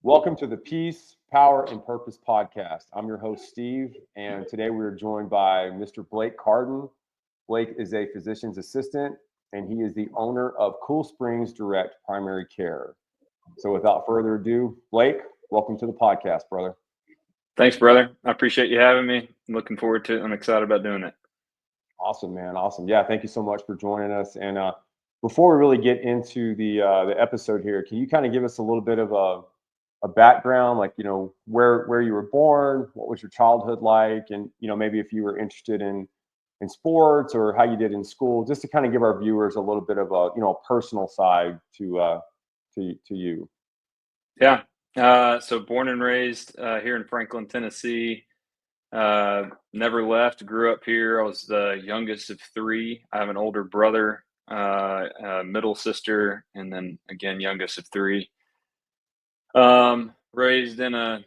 Welcome to the Peace, Power, and Purpose podcast. I'm your host, Steve, and today we are joined by Mr. Blake Carden. Blake is a physician's assistant, and he is the owner of Cool Springs Direct Primary Care. So, without further ado, Blake, welcome to the podcast, brother. Thanks, brother. I appreciate you having me. I'm looking forward to it. I'm excited about doing it. Awesome, man. Awesome. Yeah, thank you so much for joining us. And before we really get into the episode here, can you kind of give us a little bit of a background, like where you were born, what was your childhood like, and maybe if you were interested in sports or how you did in school, just to kind of give our viewers a little bit of a personal side to you. Yeah. So born and raised here in Franklin, Tennessee. Never left. Grew up here. I was the youngest of three. I have an older brother, a middle sister, and then again youngest of three. Raised in a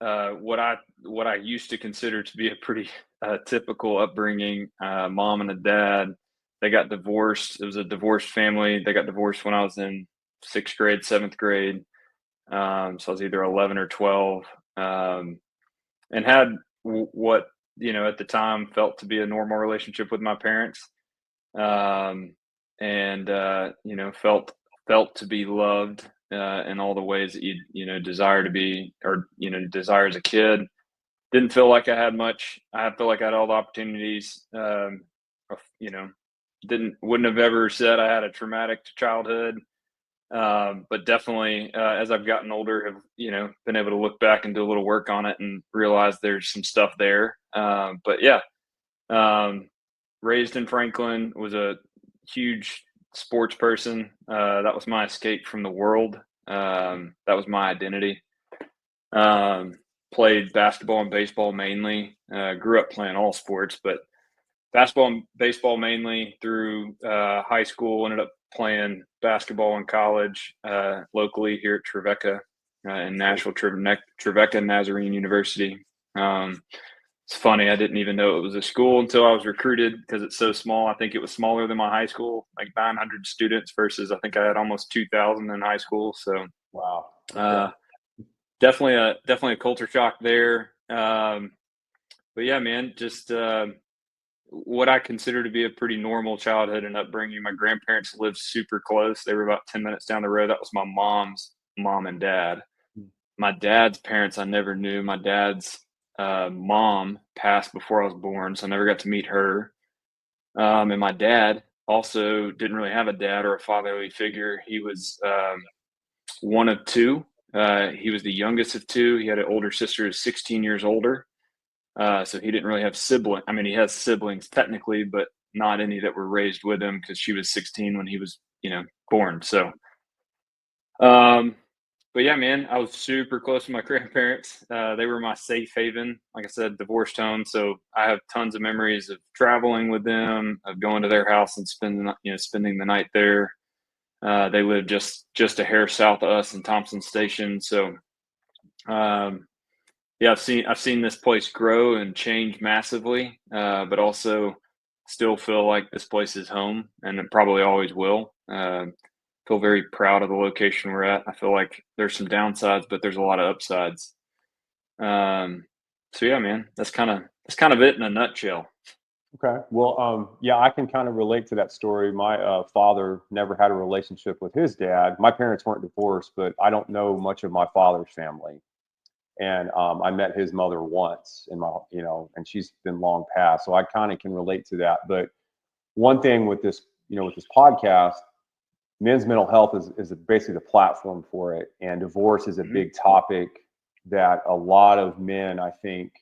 what I used to consider to be a pretty typical upbringing. Mom and a dad. They got divorced. It was a divorced family. They got divorced when I was in sixth grade, seventh grade. So I was either 11 or 12, and had what at the time felt to be a normal relationship with my parents, and felt to be loved in all the ways that you desire to be, or desire as a kid. Didn't feel like I had much. I feel like I had all the opportunities. You know, wouldn't have ever said I had a traumatic childhood. But definitely, as I've gotten older, have been able to look back and do a little work on it and realize there's some stuff there. But yeah, raised in Franklin, was a huge sports person. That was my escape from the world. That was my identity. Played basketball and baseball mainly. Grew up playing all sports, but basketball and baseball mainly through high school. Ended up playing basketball in college locally here at Trevecca in Nashville, Trevecca Nazarene University. It's funny, I didn't even know it was a school until I was recruited because it's so small. I think it was smaller than my high school, like 900 students versus I think I had almost 2,000 in high school. So Wow. uh, definitely a culture shock there. But yeah, man, just what I consider to be a pretty normal childhood and upbringing. My grandparents lived super close. They were about 10 minutes down the road. That was my mom's mom and dad. My dad's parents I never knew. My dad's mom passed before I was born, so I never got to meet her. And my dad also didn't really have a dad or a fatherly figure. He was one of two. He was the youngest of two. He had an older sister who's 16 years older. So he didn't really have siblings. I mean, he has siblings technically, but not any that were raised with him because she was 16 when he was, born. So, but yeah, man, I was super close to my grandparents. They were my safe haven. Like I said, divorced home. So I have tons of memories of traveling with them, of going to their house and spending the night there. They lived just a hair south of us in Thompson Station. So, yeah, I've seen this place grow and change massively, but also still feel like this place is home, and it probably always will. Feel very proud of the location we're at. I feel like there's some downsides, but there's a lot of upsides. So yeah, man, that's kind of it in a nutshell. Okay. Well, yeah, I can kind of relate to that story. My father never had a relationship with his dad. My parents weren't divorced, but I don't know much of my father's family. And I met his mother once in and she's been long past. So I kind of can relate to that. But one thing with this, with this podcast, men's mental health is basically the platform for it. And divorce is a Mhm. big topic that a lot of men, I think,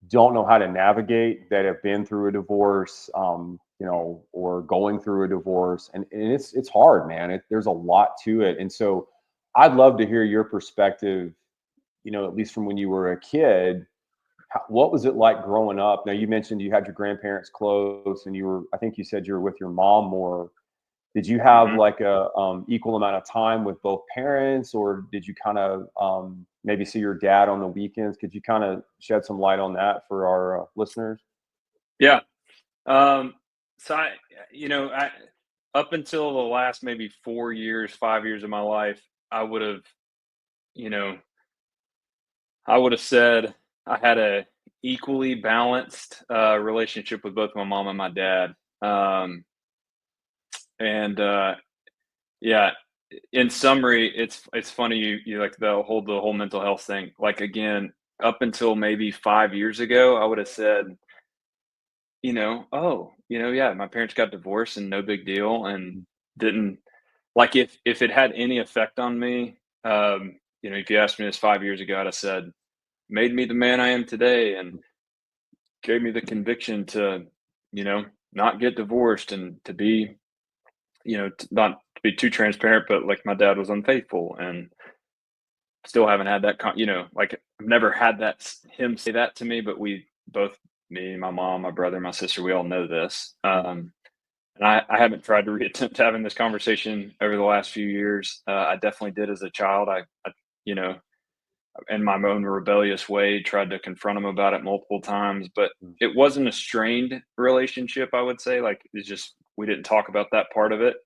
don't know how to navigate, that have been through a divorce, or going through a divorce, and it's hard, man. There's a lot to it, and so I'd love to hear your perspective. At least from when you were a kid, what was it like growing up? Now you mentioned you had your grandparents close, and I think you said you were with your mom more. Did you have Mhm. like a equal amount of time with both parents, or did you kind of maybe see your dad on the weekends? Could you kind of shed some light on that for our listeners? Yeah. Um, so I up until the last maybe 4 years, 5 years of my life, I would have you know, I would have said I had a equally balanced relationship with both my mom and my dad. Um, and Yeah, in summary, it's funny you like the whole mental health thing. Like again, up until maybe 5 years ago, I would have said, oh, yeah, my parents got divorced and no big deal, and didn't like if it had any effect on me. If you asked me this 5 years ago, I'd have said made me the man I am today, and gave me the conviction to, you know, not get divorced and to be, not to be too transparent, but like my dad was unfaithful and still haven't had that like I've never had him say that to me, but we both, me, my mom, my brother, my sister, we all know this. And I haven't tried to reattempt having this conversation over the last few years. I definitely did as a child. You know, in my own rebellious way, tried to confront him about it multiple times, but it wasn't a strained relationship. I would say, like, it's just we didn't talk about that part of it,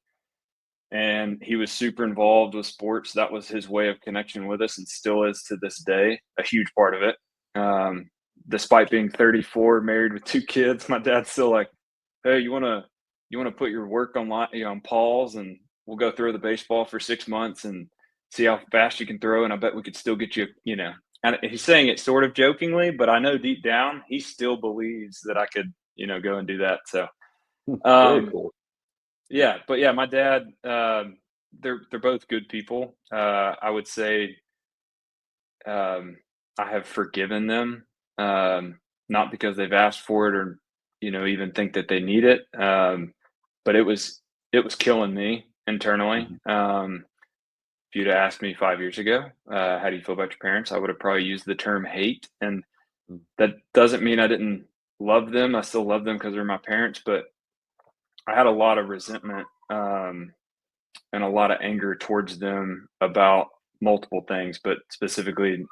and he was super involved with sports. That was his way of connection with us, and still is to this day, a huge part of it. Despite being 34, married with 2 kids, my dad's still like, "Hey, you wanna put your work on pause, and we'll go throw the baseball for 6 months and see how fast you can throw, and I bet we could still get you." And he's saying it sort of jokingly, but I know deep down he still believes that I could, go and do that. So, Very um, cool. yeah, but yeah, my dad, they're both good people. I would say, um, I have forgiven them, not because they've asked for it or, even think that they need it. But it was killing me internally. Mhm. If you'd asked me 5 years ago, how do you feel about your parents? I would have probably used the term hate, and Mm. that doesn't mean I didn't love them. I still love them because they're my parents, but I had a lot of resentment. And a lot of anger towards them about multiple things, but specifically,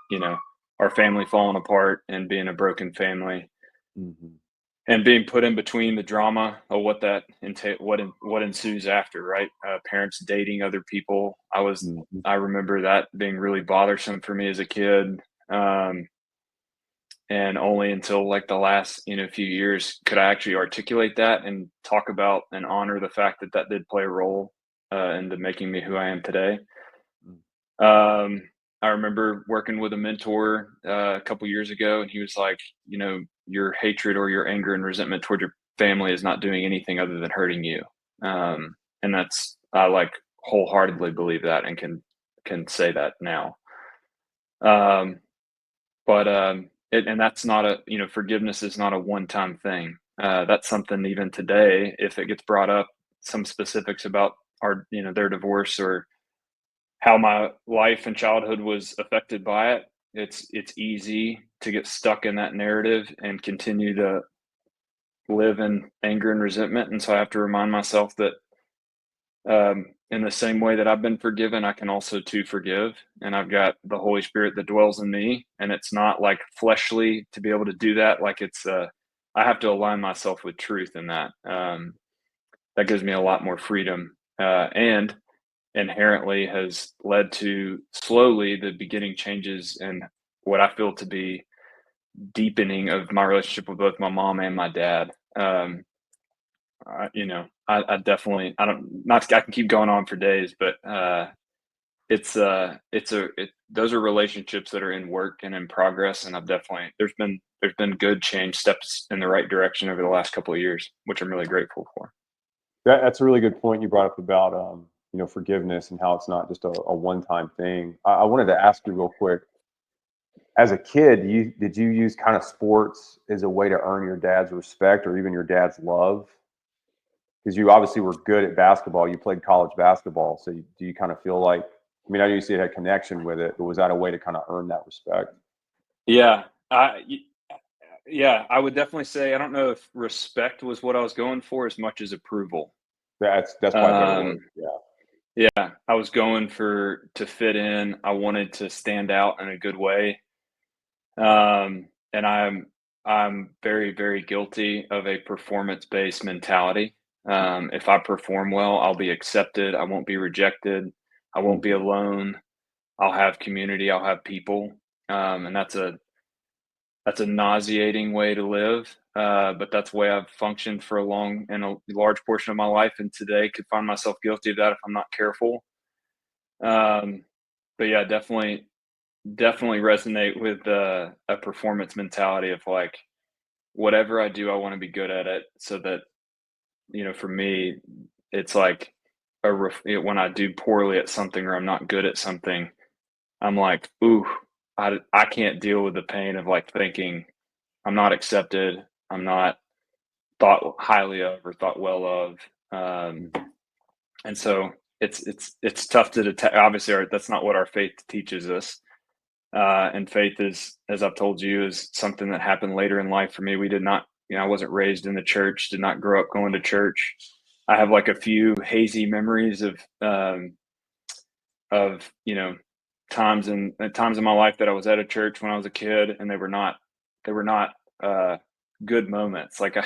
our family falling apart and being a broken family Mhm. and being put in between the drama of what that entail what ensues after, right? Parents dating other people. Mhm. I remember that being really bothersome for me as a kid. Um, and only until like the last few years could I actually articulate that and talk about and honor the fact that that did play a role into making me who I am today. Mm. Um, I remember working with a mentor a couple years ago, and he was like, your hatred or your anger and resentment toward your family is not doing anything other than hurting you. And I like wholeheartedly believe that and can say that now. Um, and that's not forgiveness is not a one time thing. That's something even today, if it gets brought up, some specifics about their divorce or how my life and childhood was affected by it. It's easy to get stuck in that narrative and continue to live in anger and resentment. And so I have to remind myself that in the same way that I've been forgiven, I can also too forgive. And I've got the Holy Spirit that dwells in me. And it's not like fleshly to be able to do that. Like I have to align myself with truth in that. That gives me a lot more freedom. And inherently has led to slowly the beginning changes and what I feel to be deepening of my relationship with both my mom and my dad. I definitely, I don't, not, I can keep going on for days, but those are relationships that are in work and in progress. And there's been good change steps in the right direction over the last couple of years, which I'm really grateful for. That's a really good point you brought up about forgiveness and how it's not just a one-time thing. I wanted to ask you real quick. As a kid, did you use kind of sports as a way to earn your dad's respect or even your dad's love? Because you obviously were good at basketball. You played college basketball, so do you kind of feel like? I mean, I know you said you had connection with it, but was that a way to kind of earn that respect? Yeah. Yeah, I would definitely say I don't know if respect was what I was going for as much as approval. That's probably a better word. Um, Yeah. yeah, I was going for to fit in. I wanted to stand out in a good way. And I'm very, very guilty of a performance-based mentality. If I perform well, I'll be accepted. I won't be rejected. I won't be Mhm. alone. I'll have community, I'll have people, and that's a nauseating way to live. But that's the way I've functioned for a long and a large portion of my life, and today could find myself guilty of that if I'm not careful. Um, but yeah, definitely resonate with a performance mentality of like whatever I do, I want to be good at it, so that for me, it's like when I do poorly at something or I'm not good at something, I'm like, ooh, I can't deal with the pain of like thinking I'm not accepted, I'm not thought highly of or thought well of. Um, and so it's tough to detect. Obviously, that's not what our faith teaches us. And faith is, as I've told you, is something that happened later in life for me. We did not, I wasn't raised in the church, did not grow up going to church. I have like a few hazy memories of times in my life that I was at a church when I was a kid, and they were not uh, good moments. Like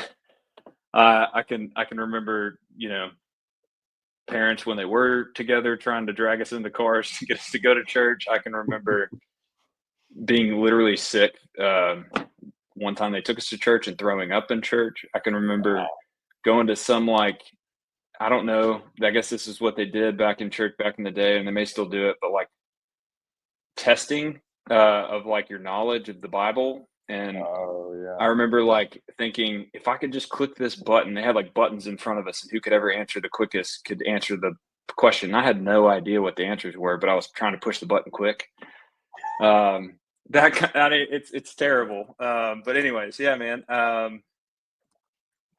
I can remember parents when they were together trying to drag us into cars to get us to go to church. I can remember being literally sick. One time they took us to church and throwing up in church. I can remember Wow. going to some like I don't know. I guess this is what they did back in church back in the day, and they may still do it, but like testing of like your knowledge of the Bible. And Oh I yeah. remember like thinking if I could just click this button, they had like buttons in front of us, and who could ever answer the quickest could answer the question. I had no idea what the answers were, but I was trying to push the button quick. Um, I mean, it's terrible. But anyways, yeah, man.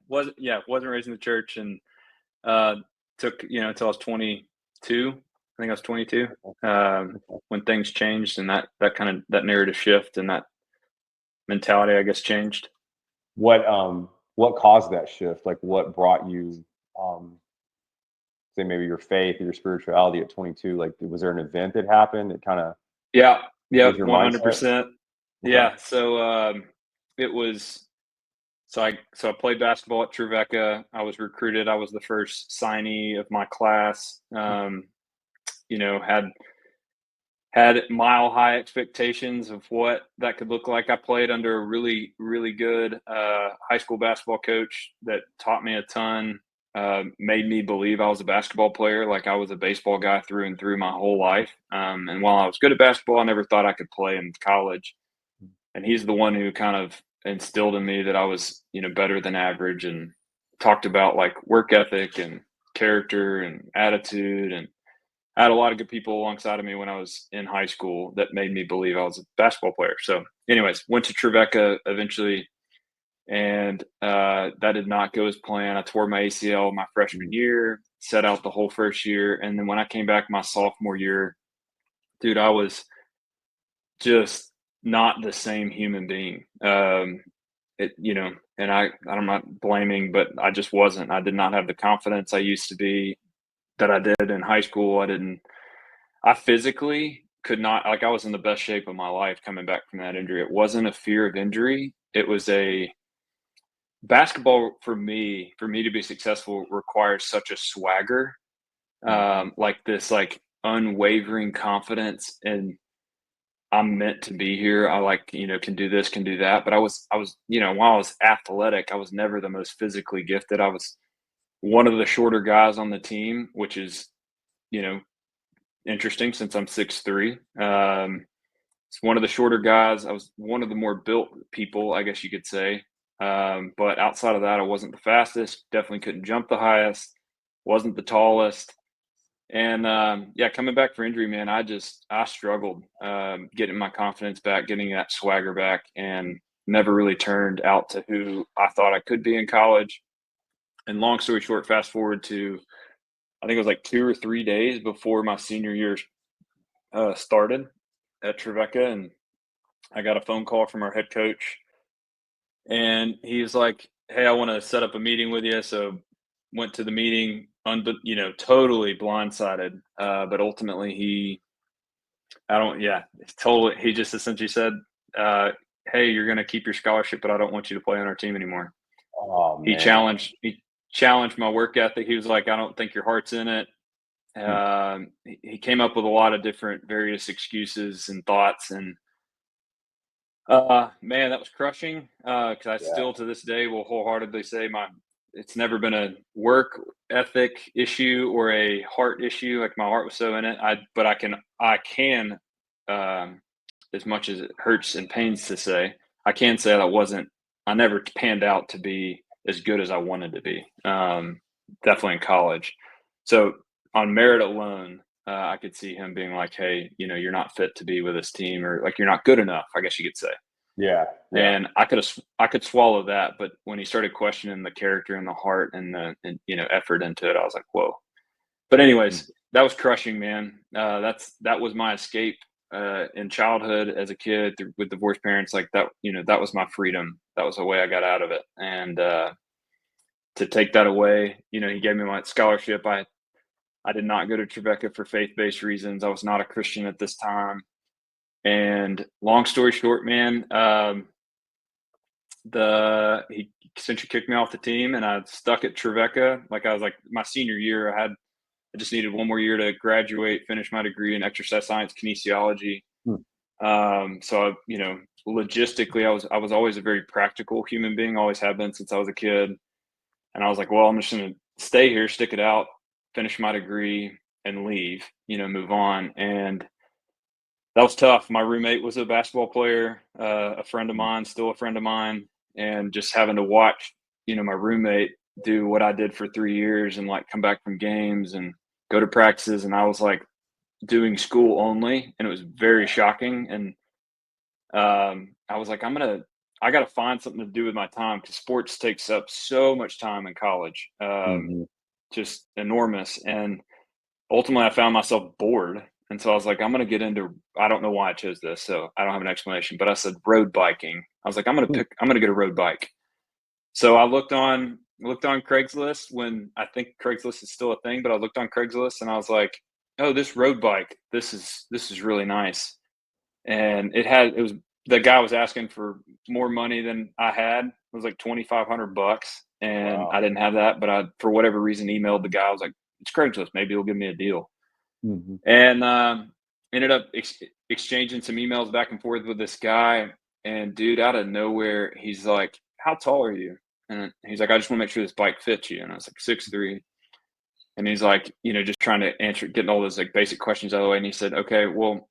Wasn't raised in the church, and uh, took until I was 22. I think I was 22 when things changed, and that kind of that narrative shift and that mentality, I guess, changed. What caused that shift? Like what brought you um say maybe your faith or your spirituality at 22? Like was there an event that happened that kind of Yeah, yep, changed your mindset? 100%. Okay. Yeah, so it was so I played basketball at Trevecca. I was recruited. I was the first signee of my class. Had mile high expectations of what that could look like. I played under a really, really good high school basketball coach that taught me a ton, made me believe I was a basketball player, like I was a baseball guy through and through my whole life. And while I was good at basketball, I never thought I could play in college. And he's the one who kind of instilled in me that I was, better than average, and talked about like work ethic and character and attitude. And I had a lot of good people alongside of me when I was in high school that made me believe I was a basketball player. So, anyways, went to Trevecca eventually, and that did not go as planned. I tore my ACL my freshman Mm. year, set out the whole first year, and then when I came back my sophomore year, dude, I was just not the same human being. And I'm not blaming, but I just wasn't. I did not have the confidence I used to be that I did in high school. I physically could not, like, I was in the best shape of my life coming back from that injury. It wasn't a fear of injury. It was a basketball for me to be successful requires such a swagger, Mhm. like this, like unwavering confidence. And I'm meant to be here. I like, can do this, can do that. But I was, while I was athletic, I was never the most physically gifted. I was one of the shorter guys on the team, which is, you know, interesting since I'm 6'3". It's one of the shorter guys. I was one of the more built people, I guess you could say. But outside of that, I wasn't the fastest. Definitely couldn't jump the highest. Wasn't the tallest. And yeah, coming back for injury, man, I struggled getting my confidence back, getting that swagger back, and never really turned out to who I thought I could be in college. And long story short, fast forward to I think it was like 2 or 3 days before my senior year started at Trevecca, and I got a phone call from our head coach, and he's like, "Hey, I want to set up a meeting with you." So went to the meeting, totally blindsided. But ultimately, I don't, yeah, totally. He just essentially said, uh, "Hey, you're going to keep your scholarship, but I don't want you to play on our team anymore." Oh He man. challenged, he challenged my work ethic. He was like, "I don't think your heart's in it. He came up with a lot of different various excuses and thoughts, and man, that was crushing. Because I Yeah. still to this day will wholeheartedly say it's never been a work ethic issue or a heart issue. Like my heart was so in it. But I can, um, as much as it hurts and pains to say, I can say that I never panned out to be as good as I wanted to be. Definitely in college. So on merit alone, I could see him being like, "Hey, you're not fit to be with this team, or like you're not good enough." I guess you could say. Yeah. Yeah. And I could swallow that, but when he started questioning the character and the heart and effort into it, I was like, "Whoa!" But Mm. anyways, that was crushing, man. That was my escape in childhood as a kid with divorced parents. Like that, that was my freedom. That was the way I got out of it. And to take that away, he gave me my scholarship. I did not go to Trevecca for faith-based reasons. I was not a Christian at this time. And long story short, man, he essentially kicked me off the team, and I stuck at Trevecca. Like I was like my senior year, I just needed one more year to graduate, finish my degree in exercise science kinesiology. Mm. So logistically, I was always a very practical human being, always have been since I was a kid. And I was like, well, I'm just gonna stay here, stick it out, finish my degree, and leave. Move on. And that was tough. My roommate was a basketball player, a friend of Mm. mine, still a friend of mine, and just having to watch, my roommate do what I did for 3 years and like come back from games and go to practices, and I was like doing school only, and it was very shocking. And I was like, I got to find something to do with my time because sports takes up so much time in college, Mhm. just enormous. And ultimately, I found myself bored. And so I was like, I'm going to get into, I don't know why I chose this. So I don't have an explanation, but I said road biking. I was like, Mm. I'm going to get a road bike. So I looked on Craigslist when I think Craigslist is still a thing, but I looked on Craigslist and I was like, oh, this road bike, this is really nice. And it was, the guy was asking for more money than I had. It was like $2,500, and Wow. I didn't have that, but I, for whatever reason, emailed the guy. I was like, it's Craigslist. Maybe he'll give me a deal. Mhm. And ended up exchanging some emails back and forth with this guy. And dude, out of nowhere, he's like, "How tall are you?" And he's like, "I just want to make sure this bike fits you." And I was like, 6'3". And he's like, just trying to answer, getting all those like basic questions out of the way. And he said, "Okay, well,"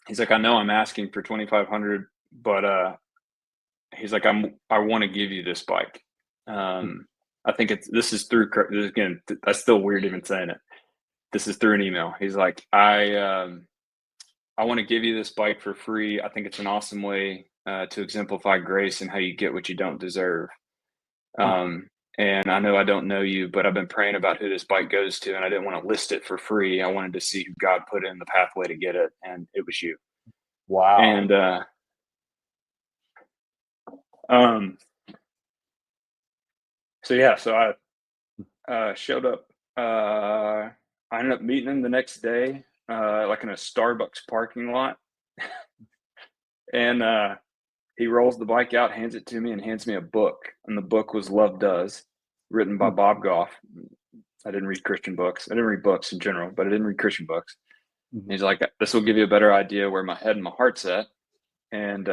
he's like, "I know I'm asking for 2,500, but he's like, I want to give you this bike. Mm. I think this is through again. That's still weird even saying it. This is through an email. He's like, I want to give you this bike for free. I think it's an awesome way to exemplify grace and how you get what you don't deserve. Mm. Um, and I know I don't know you, but I've been praying about who this bike goes to, and I didn't want to list it for free. I wanted to see who God put in the pathway to get it, and it was you. Wow. And um, so yeah, so I showed up. I ended up meeting him the next day, like in a Starbucks parking lot, and he rolls the bike out, hands it to me, and hands me a book. And the book was Love Does, written by Mm. Bob Goff. I didn't read Christian books. I didn't read books in general, but I didn't read Christian books. Mhm. And he's like, this will give you a better idea where my head and my heart's at. And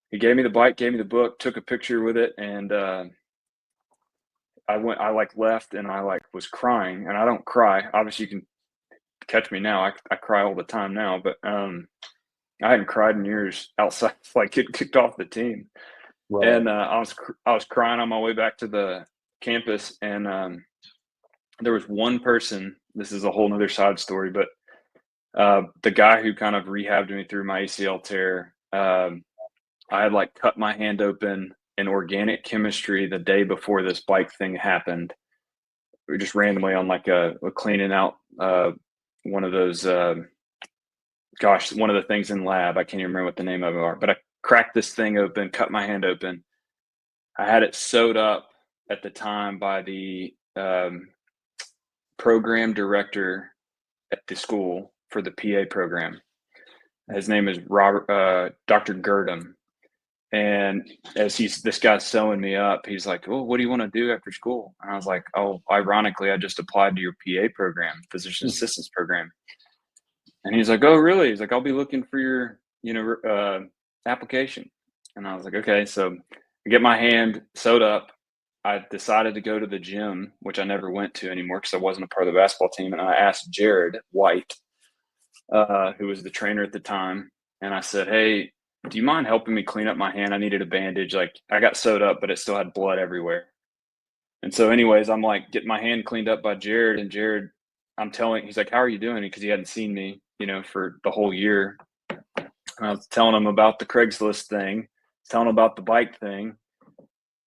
he gave me the bike, gave me the book, took a picture with it, and I like left, and I like was crying. And I don't cry. Obviously, you can catch me now. I cry all the time now, but I hadn't cried in years outside, like get kicked off the team. Right. And I was crying on my way back to the campus, and there was one person. This is a whole nother side story, but the guy who kind of rehabbed me through my ACL tear, I had like cut my hand open in organic chemistry the day before this bike thing happened. We were just randomly on like a cleaning out one of those. One of the things in lab. I can't even remember what the name of it are, but I cracked this thing open, cut my hand open. I had it sewed up at the time by the program director at the school for the PA program. His name is Robert, Dr. Gurdam. And as this guy's sewing me up, he's like, "Oh, what do you want to do after school?" And I was like, "Oh, ironically, I just applied to your PA program, physician assistance program." And he's like, "Oh, really?" He's like, "I'll be looking for your, application." And I was like, "Okay." So I get my hand sewed up. I decided to go to the gym, which I never went to anymore because I wasn't a part of the basketball team. And I asked Jared White, who was the trainer at the time, and I said, "Hey, do you mind helping me clean up my hand? I needed a bandage. Like I got sewed up, but it still had blood everywhere." And so, anyways, I'm like getting my hand cleaned up by Jared, and Jared, he's like, "How are you doing?" Because he hadn't seen me, for the whole year. And I was telling him about the Craigslist thing, telling him about the bike thing,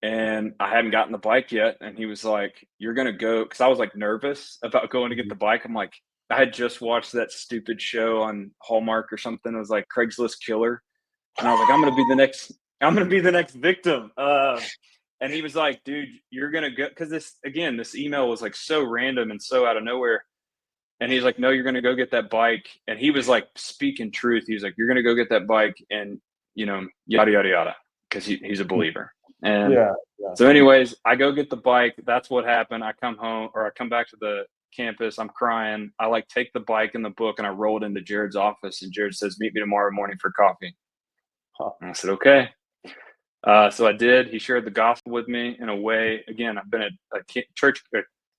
and I hadn't gotten the bike yet. And he was like, "You're gonna go," because I was like nervous about going to get the bike. I'm like, I had just watched that stupid show on Hallmark or something. It was like Craigslist Killer, and I was like, I'm gonna be the next victim. And he was like, "Dude, you're gonna go," because this email was like so random and so out of nowhere. And he's like, "No, you're gonna go get that bike." And he was like speaking truth. He was like, "You're gonna go get that bike, and yada yada yada," because he's a believer. And Yeah, yeah. so, anyways, I go get the bike. That's what happened. I come home, or I come back to the campus. I'm crying. I like take the bike and the book and I roll it into Jared's office. And Jared says, "Meet me tomorrow morning for coffee." Huh. And I said, "Okay." So I did. He shared the gospel with me in a way. Again, I've been at a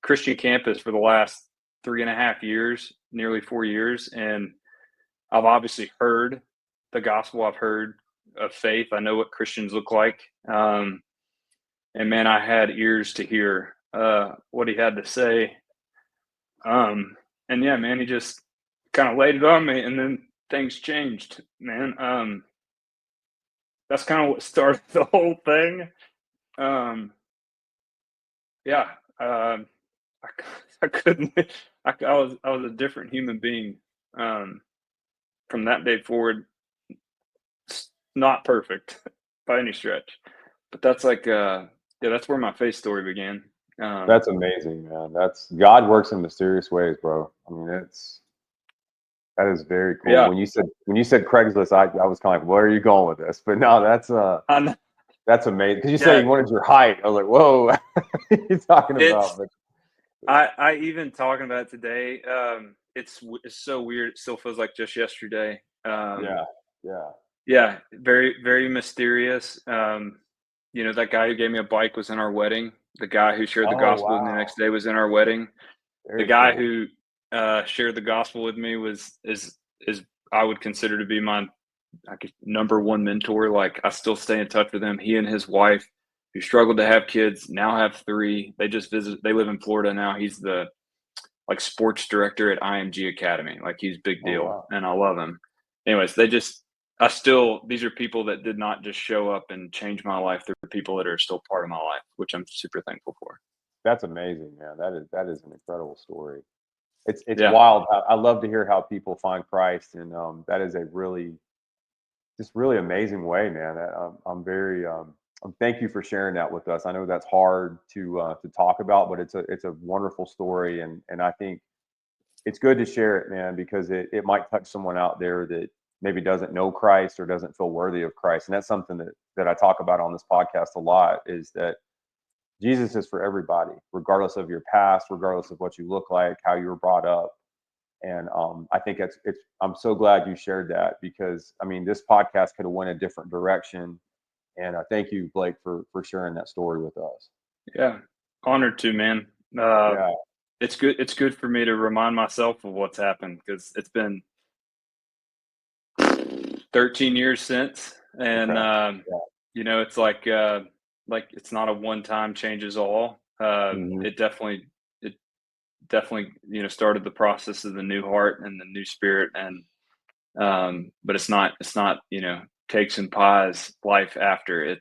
Christian campus for the last 3.5 years, nearly 4 years. And I've obviously heard the gospel. I've heard of faith. I know what Christians look like. And man, I had ears to hear what he had to say. And yeah, man, he just kind of laid it on me, and then things changed, man. That's kind of what started the whole thing. Um, yeah, I, I couldn't. I was a different human being from that day forward. Not perfect by any stretch, but that's like yeah, that's where my faith story began. That's amazing, man. That's God works in mysterious ways, bro. I mean, that is very cool. Yeah, When you said Craigslist, I was kind of like, where are you going with this? But no, I, that's amazing. Because you said yeah, you wanted your height. I was like, whoa, what are you talking about? it's But I even talking about it today. It's so weird. It still feels like just yesterday. yeah, yeah. Yeah, very very mysterious. That guy who gave me a bike was in our wedding. The guy who shared the Oh gospel with me the wow, next day was in our wedding. The very guy cool. who shared the gospel with me is I would consider to be my number one mentor. Like I still stay in touch with him. He and his wife, who struggled to have kids, now have three. They just visit. They live in Florida now. He's the like sports director at IMG Academy. Like he's big Oh deal, wow, and I love him. Anyways, these are people that did not just show up and change my life. They're people that are still part of my life, which I'm super thankful for. that's amazing, man. That is an incredible story. It's Yeah, wild. I love to hear how people find Christ, and that is a really amazing way, man. I'm very thank you for sharing that with us. I know that's hard to talk about, but it's a wonderful story, and I think it's good to share it, man, because it might touch someone out there that maybe doesn't know Christ or doesn't feel worthy of Christ. And that's something that I talk about on this podcast a lot, is that Jesus is for everybody, regardless of your past, regardless of what you look like, how you were brought up. And I think it's I'm so glad you shared that, because I mean, this podcast could have went a different direction. And thank you, Blake, for sharing that story with us. yeah, honored to, man. Uh, Yeah, it's good. It's good for me to remind myself of what's happened because it's been 13 years since, and yeah, yeah. it's like it's not a one time changes all. Hmm. It definitely started the process of the new heart and the new spirit, and but it's not cakes and pies life after it.